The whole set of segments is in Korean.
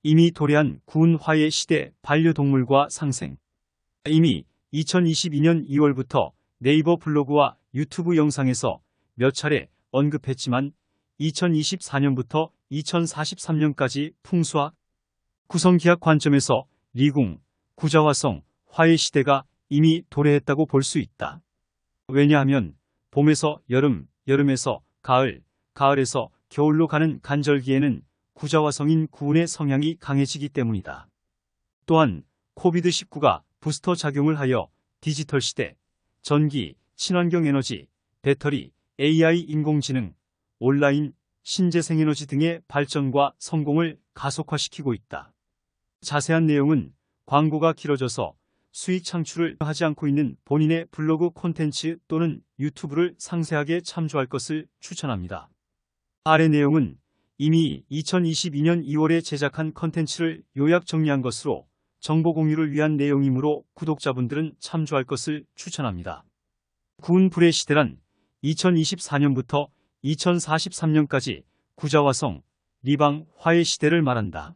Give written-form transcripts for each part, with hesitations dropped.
이미 도래한 구운 화해 시대 반려동물과 상생. 이미 2022년 2월부터 네이버 블로그와 유튜브 영상에서 몇 차례 언급했지만 2024년부터 2043년까지 풍수학, 구성기학 관점에서 리궁, 구자화성, 화해 시대가 이미 도래했다고 볼 수 있다. 왜냐하면 봄에서 여름, 여름에서 가을, 가을에서 겨울로 가는 간절기에는 구자화성인 구운의 성향이 강해지기 때문이다. 또한 코비드19가 부스터 작용을 하여 디지털 시대, 전기, 친환경 에너지, 배터리, AI 인공지능, 온라인, 신재생에너지 등의 발전과 성공을 가속화시키고 있다. 자세한 내용은 광고가 길어져서 수익 창출을 하지 않고 있는 본인의 블로그 콘텐츠 또는 유튜브를 상세하게 참조할 것을 추천합니다. 아래 내용은 이미 2022년 2월에 제작한 컨텐츠를 요약 정리한 것으로 정보 공유를 위한 내용이므로 구독자분들은 참조할 것을 추천합니다. 구운 불의 시대란 2024년부터 2043년까지 구자화성, 리방, 화해 시대를 말한다.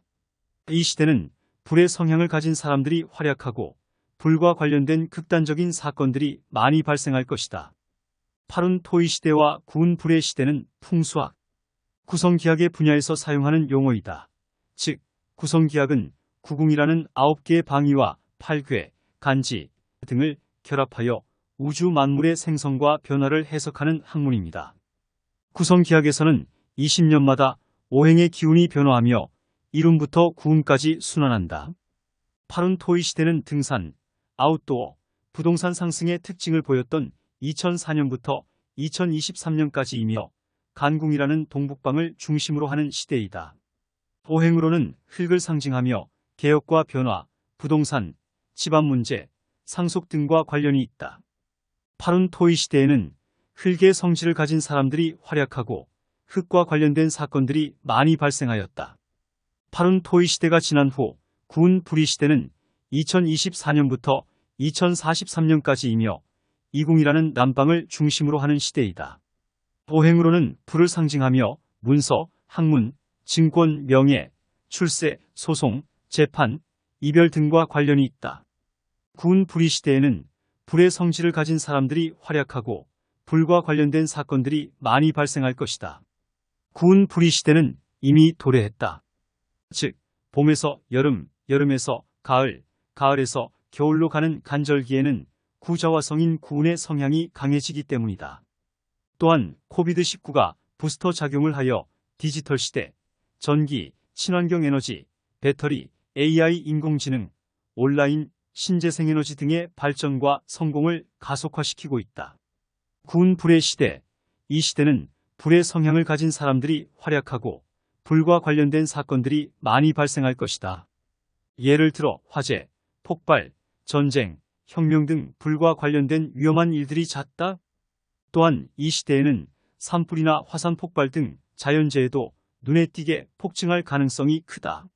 이 시대는 불의 성향을 가진 사람들이 활약하고 불과 관련된 극단적인 사건들이 많이 발생할 것이다. 파룬 토이 시대와 구운 불의 시대는 풍수학, 구성기학의 분야에서 사용하는 용어이다. 즉, 구성기학은 구궁이라는 9개의 방위와 팔괘, 간지 등을 결합하여 우주 만물의 생성과 변화를 해석하는 학문입니다. 구성기학에서는 20년마다 오행의 기운이 변화하며 이룸부터 구운까지 순환한다. 파룬 토이 시대는 등산, 아웃도어, 부동산 상승의 특징을 보였던 2004년부터 2023년까지이며 간궁이라는 동북방을 중심으로 하는 시대이다. 오행으로는 흙을 상징하며 개혁과 변화, 부동산, 집안 문제, 상속 등과 관련이 있다. 파룬 토이 시대에는 흙의 성질을 가진 사람들이 활약하고 흙과 관련된 사건들이 많이 발생하였다. 파룬 토이 시대가 지난 후 구운 불의 시대는 2024년부터 2043년까지이며 이궁이라는 남방을 중심으로 하는 시대이다. 오행으로는 불을 상징하며 문서, 학문, 증권, 명예, 출세, 소송, 재판, 이별 등과 관련이 있다. 구운 불의 시대에는 불의 성질을 가진 사람들이 활약하고 불과 관련된 사건들이 많이 발생할 것이다. 구운 불의 시대는 이미 도래했다. 즉, 봄에서 여름, 여름에서 가을, 가을에서 겨울로 가는 간절기에는 구자화성인 구운의 성향이 강해지기 때문이다. 또한 코비드19가 부스터 작용을 하여 디지털 시대, 전기, 친환경 에너지, 배터리, AI 인공지능, 온라인, 신재생에너지 등의 발전과 성공을 가속화시키고 있다. 구운 불의 시대, 이 시대는 불의 성향을 가진 사람들이 활약하고 불과 관련된 사건들이 많이 발생할 것이다. 예를 들어 화재, 폭발, 전쟁, 혁명 등 불과 관련된 위험한 일들이 잦다. 또한 이 시대에는 산불이나 화산 폭발 등 자연재해도 눈에 띄게 폭증할 가능성이 크다.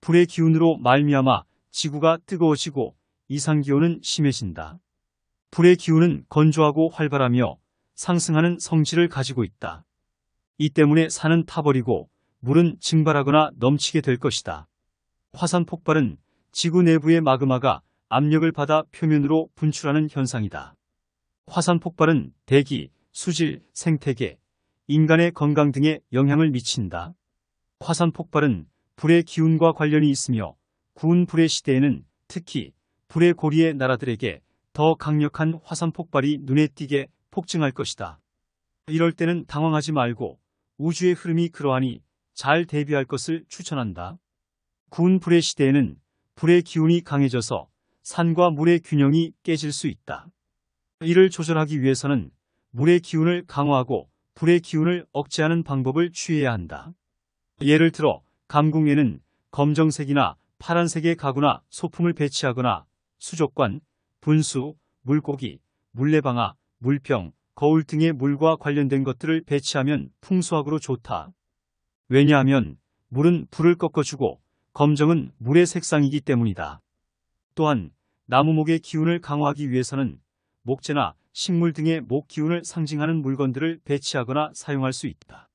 불의 기운으로 말미암아 지구가 뜨거워지고 이상기온은 심해진다. 불의 기운은 건조하고 활발하며 상승하는 성질을 가지고 있다. 이 때문에 산은 타버리고 물은 증발하거나 넘치게 될 것이다. 화산 폭발은 지구 내부의 마그마가 압력을 받아 표면으로 분출하는 현상이다. 화산 폭발은 대기, 수질, 생태계, 인간의 건강 등에 영향을 미친다. 화산 폭발은 불의 기운과 관련이 있으며 구운 불의 시대에는 특히 불의 고리의 나라들에게 더 강력한 화산 폭발이 눈에 띄게 폭증할 것이다. 이럴 때는 당황하지 말고 우주의 흐름이 그러하니 잘 대비할 것을 추천한다. 구운 불의 시대에는 불의 기운이 강해져서 산과 물의 균형이 깨질 수 있다. 이를 조절하기 위해서는 물의 기운을 강화하고 불의 기운을 억제하는 방법을 취해야 한다. 예를 들어 감궁에는 검정색이나 파란색의 가구나 소품을 배치하거나 수족관, 분수, 물고기, 물레방아, 물병, 거울 등의 물과 관련된 것들을 배치하면 풍수학으로 좋다. 왜냐하면 물은 불을 꺾어주고 검정은 물의 색상이기 때문이다. 또한 나무목의 기운을 강화하기 위해서는 목재나 식물 등의 목 기운을 상징하는 물건들을 배치하거나 사용할 수 있다.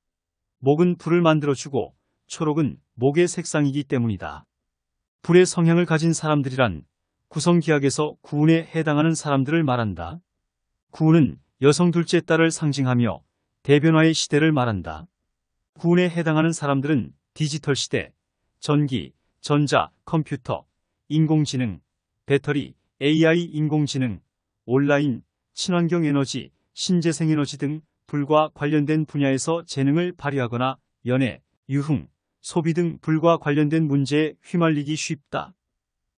목은 불을 만들어주고 초록은 목의 색상이기 때문이다. 불의 성향을 가진 사람들이란 구성기학에서 구운에 해당하는 사람들을 말한다. 구운은 여성 둘째 딸을 상징하며 대변화의 시대를 말한다. 구운에 해당하는 사람들은 디지털 시대, 전기, 전자, 컴퓨터, 인공지능, 배터리, AI 인공지능, 온라인, 친환경 에너지, 신재생 에너지 등 불과 관련된 분야에서 재능을 발휘하거나 연애, 유흥, 소비 등 불과 관련된 문제에 휘말리기 쉽다.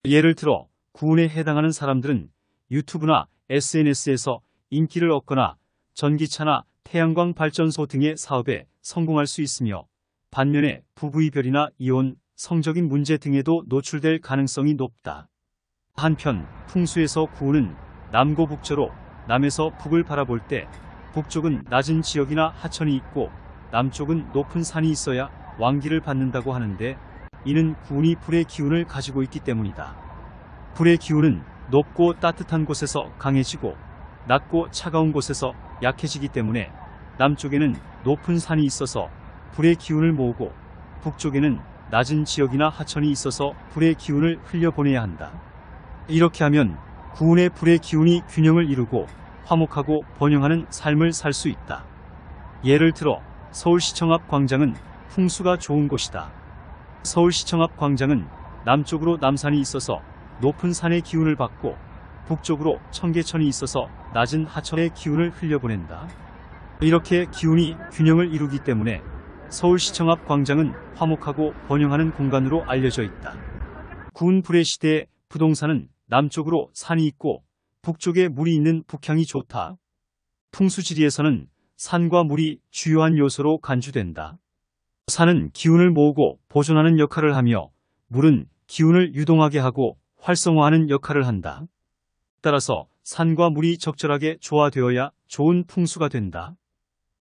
예를 들어 구운에 해당하는 사람들은 유튜브나 SNS에서 인기를 얻거나 전기차나 태양광 발전소 등의 사업에 성공할 수 있으며 반면에 부부이별이나 이혼, 성적인 문제 등에도 노출될 가능성이 높다. 한편 풍수에서 구운은 남고북저로 남에서 북을 바라볼 때 북쪽은 낮은 지역이나 하천이 있고 남쪽은 높은 산이 있어야 왕기를 받는다고 하는데 이는 구운이 불의 기운을 가지고 있기 때문이다. 불의 기운은 높고 따뜻한 곳에서 강해지고 낮고 차가운 곳에서 약해지기 때문에 남쪽에는 높은 산이 있어서 불의 기운을 모으고 북쪽에는 낮은 지역이나 하천이 있어서 불의 기운을 흘려보내야 한다. 이렇게 하면 구운의 불의 기운이 균형을 이루고 화목하고 번영하는 삶을 살 수 있다. 예를 들어 서울시청 앞 광장은 풍수가 좋은 곳이다. 서울시청 앞 광장은 남쪽으로 남산이 있어서 높은 산의 기운을 받고 북쪽으로 청계천이 있어서 낮은 하천의 기운을 흘려보낸다. 이렇게 기운이 균형을 이루기 때문에 서울시청 앞 광장은 화목하고 번영하는 공간으로 알려져 있다. 구운 불의 시대에 부동산은 남쪽으로 산이 있고 북쪽에 물이 있는 북향이 좋다. 풍수지리에서는 산과 물이 주요한 요소로 간주된다. 산은 기운을 모으고 보존하는 역할을 하며 물은 기운을 유동하게 하고 활성화하는 역할을 한다. 따라서 산과 물이 적절하게 조화되어야 좋은 풍수가 된다.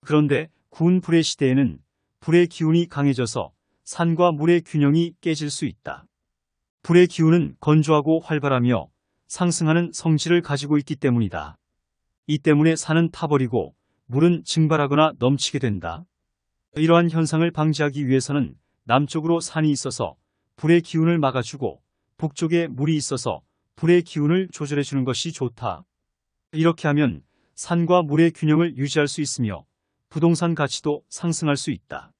그런데 구운 불의 시대에는 불의 기운이 강해져서 산과 물의 균형이 깨질 수 있다. 불의 기운은 건조하고 활발하며 상승하는 성질을 가지고 있기 때문이다. 이 때문에 산은 타버리고 물은 증발하거나 넘치게 된다. 이러한 현상을 방지하기 위해서는 남쪽으로 산이 있어서 불의 기운을 막아주고 북쪽에 물이 있어서 불의 기운을 조절해주는 것이 좋다. 이렇게 하면 산과 물의 균형을 유지할 수 있으며 부동산 가치도 상승할 수 있다.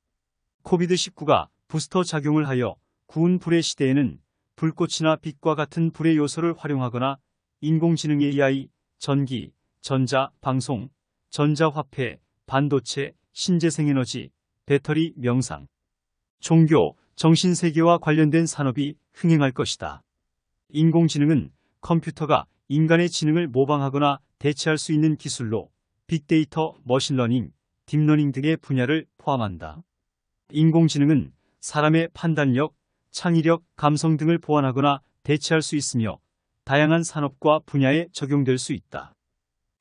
코비드19가 부스터 작용을 하여 구운 불의 시대에는 불꽃이나 빛과 같은 불의 요소를 활용하거나 인공지능 AI, 전기, 전자, 방송, 전자화폐, 반도체, 신재생에너지, 배터리, 명상, 종교, 정신세계와 관련된 산업이 흥행할 것이다. 인공지능은 컴퓨터가 인간의 지능을 모방하거나 대체할 수 있는 기술로 빅데이터, 머신러닝, 딥러닝 등의 분야를 포함한다. 인공지능은 사람의 판단력, 창의력, 감성 등을 보완하거나 대체할 수 있으며 다양한 산업과 분야에 적용될 수 있다.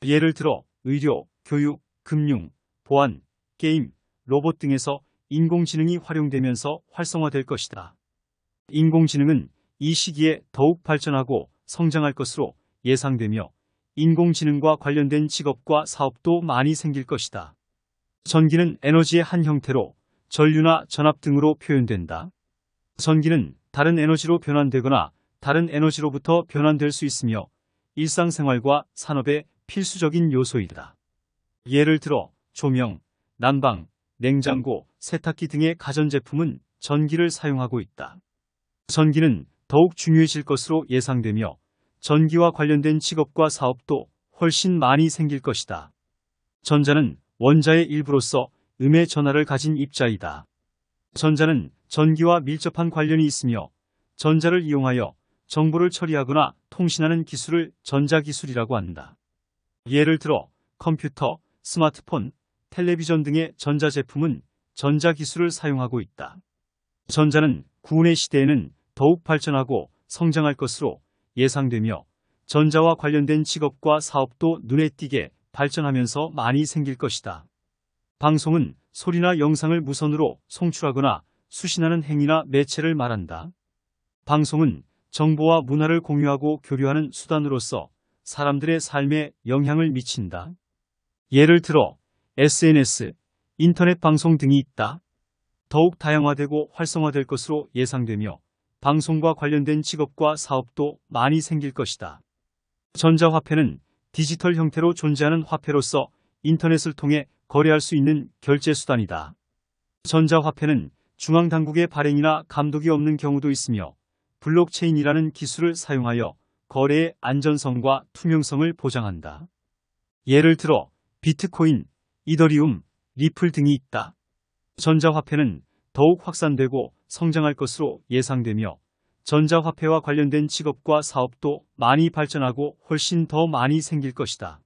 예를 들어 의료, 교육, 금융, 보안, 게임, 로봇 등에서 인공지능이 활용되면서 활성화될 것이다. 인공지능은 이 시기에 더욱 발전하고 성장할 것으로 예상되며 인공지능과 관련된 직업과 사업도 많이 생길 것이다. 전기는 에너지의 한 형태로 전류나 전압 등으로 표현된다. 전기는 다른 에너지로 변환되거나 다른 에너지로부터 변환될 수 있으며 일상생활과 산업의 필수적인 요소이다. 예를 들어 조명, 난방, 냉장고, 세탁기 등의 가전제품은 전기를 사용하고 있다. 전기는 더욱 중요해질 것으로 예상되며 전기와 관련된 직업과 사업도 훨씬 많이 생길 것이다. 전자는 원자의 일부로서 음의 전하를 가진 입자이다. 전자는 전기와 밀접한 관련이 있으며 전자를 이용하여 정보를 처리하거나 통신하는 기술을 전자기술이라고 한다. 예를 들어 컴퓨터, 스마트폰, 텔레비전 등의 전자제품은 전자기술을 사용하고 있다. 전자는 구운의 시대에는 더욱 발전하고 성장할 것으로 예상되며 전자와 관련된 직업과 사업도 눈에 띄게 발전하면서 많이 생길 것이다. 방송은 소리나 영상을 무선으로 송출하거나 수신하는 행위나 매체를 말한다. 방송은 정보와 문화를 공유하고 교류하는 수단으로서 사람들의 삶에 영향을 미친다. 예를 들어 SNS, 인터넷 방송 등이 있다. 더욱 다양화되고 활성화될 것으로 예상되며 방송과 관련된 직업과 사업도 많이 생길 것이다. 전자화폐는 디지털 형태로 존재하는 화폐로서 인터넷을 통해 거래할 수 있는 결제 수단이다. 전자화폐는 중앙당국의 발행이나 감독이 없는 경우도 있으며 블록체인이라는 기술을 사용하여 거래의 안전성과 투명성을 보장한다. 예를 들어 비트코인, 이더리움, 리플 등이 있다. 전자화폐는 더욱 확산되고 성장할 것으로 예상되며 전자화폐와 관련된 직업과 사업도 많이 발전하고 훨씬 더 많이 생길 것이다.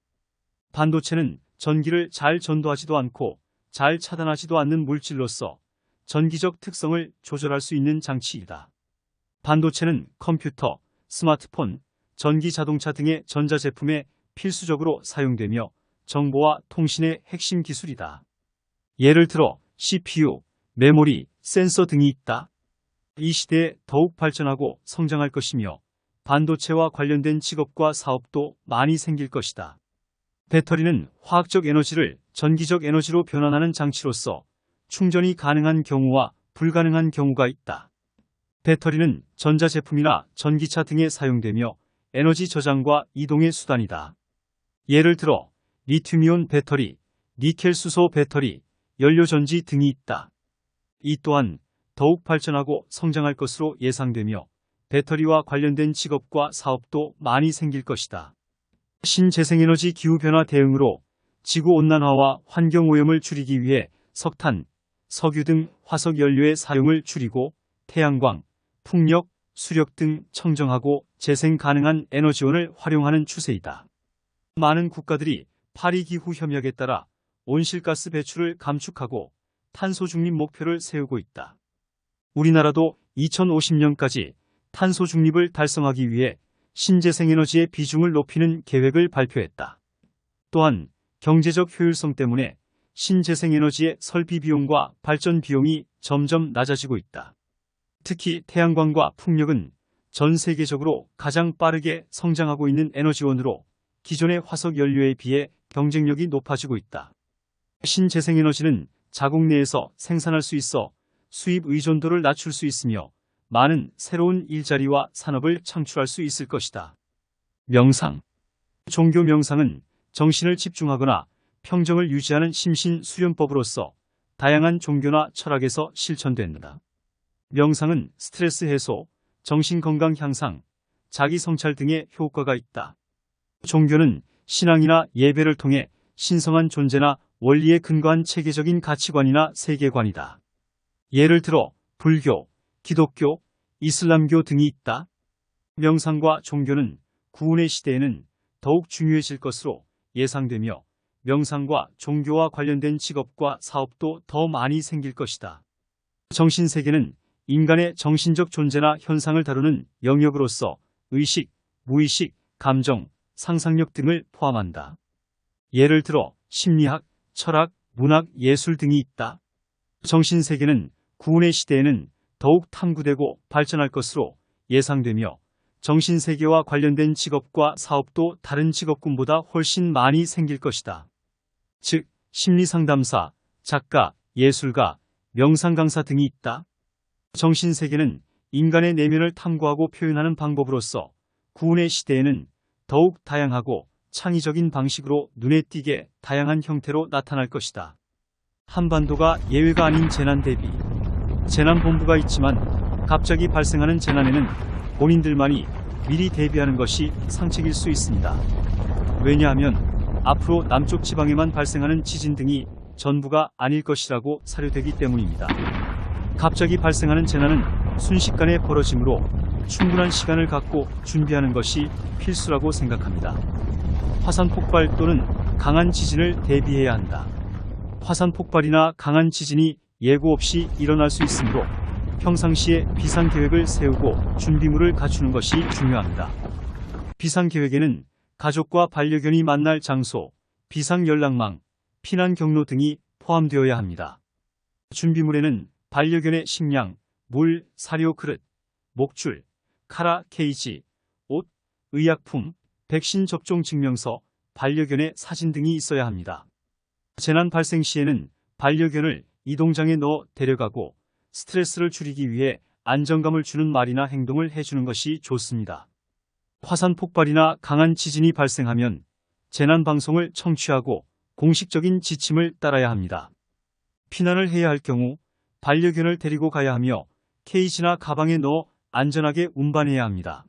반도체는 전기를 잘 전도하지도 않고 잘 차단하지도 않는 물질로서 전기적 특성을 조절할 수 있는 장치이다. 반도체는 컴퓨터, 스마트폰, 전기 자동차 등의 전자제품에 필수적으로 사용되며 정보와 통신의 핵심 기술이다. 예를 들어 CPU, 메모리, 센서 등이 있다. 이 시대에 더욱 발전하고 성장할 것이며 반도체와 관련된 직업과 사업도 많이 생길 것이다. 배터리는 화학적 에너지를 전기적 에너지로 변환하는 장치로서 충전이 가능한 경우와 불가능한 경우가 있다. 배터리는 전자제품이나 전기차 등에 사용되며 에너지 저장과 이동의 수단이다. 예를 들어 리튬이온 배터리, 니켈 수소 배터리, 연료전지 등이 있다. 이 또한 더욱 발전하고 성장할 것으로 예상되며 배터리와 관련된 직업과 사업도 많이 생길 것이다. 신재생에너지 기후변화 대응으로 지구온난화와 환경오염을 줄이기 위해 석탄, 석유 등 화석 연료의 사용을 줄이고 태양광, 풍력, 수력 등 청정하고 재생 가능한 에너지원을 활용하는 추세이다. 많은 국가들이 파리 기후 협약에 따라 온실가스 배출을 감축하고 탄소 중립 목표를 세우고 있다. 우리나라도 2050년까지 탄소 중립을 달성하기 위해 신재생에너지의 비중을 높이는 계획을 발표했다. 또한 경제적 효율성 때문에 신재생에너지의 설비 비용과 발전 비용이 점점 낮아지고 있다. 특히 태양광과 풍력은 전 세계적으로 가장 빠르게 성장하고 있는 에너지원으로 기존의 화석 연료에 비해 경쟁력이 높아지고 있다. 신재생에너지는 자국 내에서 생산할 수 있어 수입 의존도를 낮출 수 있으며 많은 새로운 일자리와 산업을 창출할 수 있을 것이다. 명상. 종교 명상은 정신을 집중하거나 평정을 유지하는 심신수련법으로서 다양한 종교나 철학에서 실천된다. 명상은 스트레스 해소, 정신건강 향상, 자기 성찰 등의 효과가 있다. 종교는 신앙이나 예배를 통해 신성한 존재나 원리에 근거한 체계적인 가치관이나 세계관이다. 예를 들어 불교, 기독교, 이슬람교 등이 있다. 명상과 종교는 구원의 시대에는 더욱 중요해질 것으로 예상되며 명상과 종교와 관련된 직업과 사업도 더 많이 생길 것이다. 정신세계는 인간의 정신적 존재나 현상을 다루는 영역으로서 의식, 무의식, 감정, 상상력 등을 포함한다. 예를 들어 심리학, 철학, 문학, 예술 등이 있다. 정신세계는 구원의 시대에는 더욱 탐구되고 발전할 것으로 예상되며 정신세계와 관련된 직업과 사업도 다른 직업군보다 훨씬 많이 생길 것이다. 즉, 심리상담사, 작가, 예술가, 명상강사 등이 있다. 정신세계는 인간의 내면을 탐구하고 표현하는 방법으로서 구원의 시대에는 더욱 다양하고 창의적인 방식으로 눈에 띄게 다양한 형태로 나타날 것이다. 한반도가 예외가 아닌 재난 대비. 재난본부가 있지만 갑자기 발생하는 재난에는 본인들만이 미리 대비하는 것이 상책일 수 있습니다. 왜냐하면 앞으로 남쪽 지방에만 발생하는 지진 등이 전부가 아닐 것이라고 사료되기 때문입니다. 갑자기 발생하는 재난은 순식간에 벌어지므로 충분한 시간을 갖고 준비하는 것이 필수라고 생각합니다. 화산 폭발 또는 강한 지진을 대비해야 한다. 화산 폭발이나 강한 지진이 예고 없이 일어날 수 있으므로 평상시에 비상계획을 세우고 준비물을 갖추는 것이 중요합니다. 비상계획에는 가족과 반려견이 만날 장소, 비상연락망, 피난 경로 등이 포함되어야 합니다. 준비물에는 반려견의 식량, 물, 사료 그릇, 목줄, 카라 케이지, 옷, 의약품, 백신 접종 증명서, 반려견의 사진 등이 있어야 합니다. 재난 발생 시에는 반려견을 이동장에 넣어 데려가고 스트레스를 줄이기 위해 안정감을 주는 말이나 행동을 해주는 것이 좋습니다. 화산 폭발이나 강한 지진이 발생하면 재난방송을 청취하고 공식적인 지침을 따라야 합니다. 피난을 해야 할 경우 반려견을 데리고 가야 하며 케이지나 가방에 넣어 안전하게 운반해야 합니다.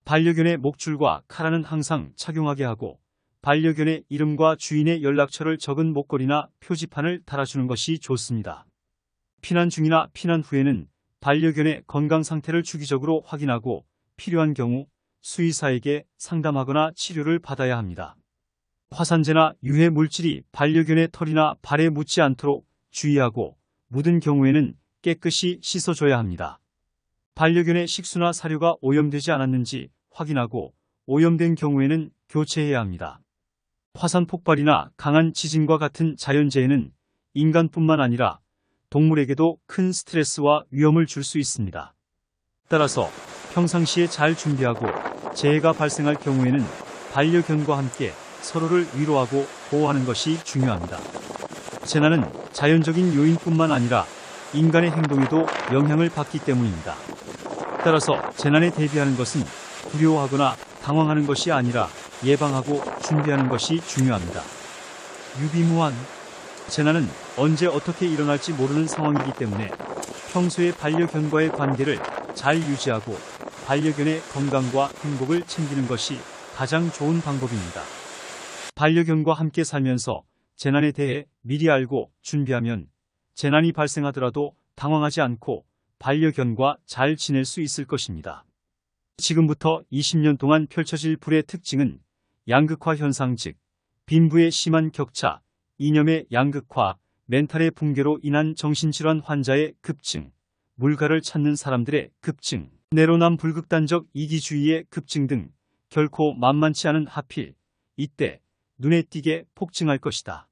반려견의 목줄과 카라는 항상 착용하게 하고 반려견의 이름과 주인의 연락처를 적은 목걸이나 표지판을 달아주는 것이 좋습니다. 피난 중이나 피난 후에는 반려견의 건강 상태를 주기적으로 확인하고 필요한 경우 수의사에게 상담하거나 치료를 받아야 합니다. 화산재나 유해 물질이 반려견의 털이나 발에 묻지 않도록 주의하고 묻은 경우에는 깨끗이 씻어줘야 합니다. 반려견의 식수나 사료가 오염되지 않았는지 확인하고 오염된 경우에는 교체해야 합니다. 화산 폭발이나 강한 지진과 같은 자연재해는 인간뿐만 아니라 동물에게도 큰 스트레스와 위험을 줄 수 있습니다. 따라서 평상시에 잘 준비하고 재해가 발생할 경우에는 반려견과 함께 서로를 위로하고 보호하는 것이 중요합니다. 재난은 자연적인 요인뿐만 아니라 인간의 행동에도 영향을 받기 때문입니다. 따라서 재난에 대비하는 것은 두려워하거나 당황하는 것이 아니라 예방하고 준비하는 것이 중요합니다. 유비무환. 재난은 언제 어떻게 일어날지 모르는 상황이기 때문에 평소에 반려견과의 관계를 잘 유지하고 반려견의 건강과 행복을 챙기는 것이 가장 좋은 방법입니다. 반려견과 함께 살면서 재난에 대해 미리 알고 준비하면 재난이 발생하더라도 당황하지 않고 반려견과 잘 지낼 수 있을 것입니다. 지금부터 20년 동안 펼쳐질 불의 특징은 양극화 현상, 즉 빈부의 심한 격차, 이념의 양극화, 멘탈의 붕괴로 인한 정신질환 환자의 급증, 물가를 찾는 사람들의 급증, 내로남불극단적 이기주의의 급증 등 결코 만만치 않은 하필 이때 눈에 띄게 폭증할 것이다.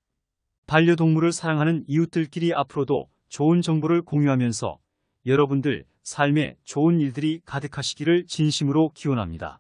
반려동물을 사랑하는 이웃들끼리 앞으로도 좋은 정보를 공유하면서 여러분들 삶에 좋은 일들이 가득하시기를 진심으로 기원합니다.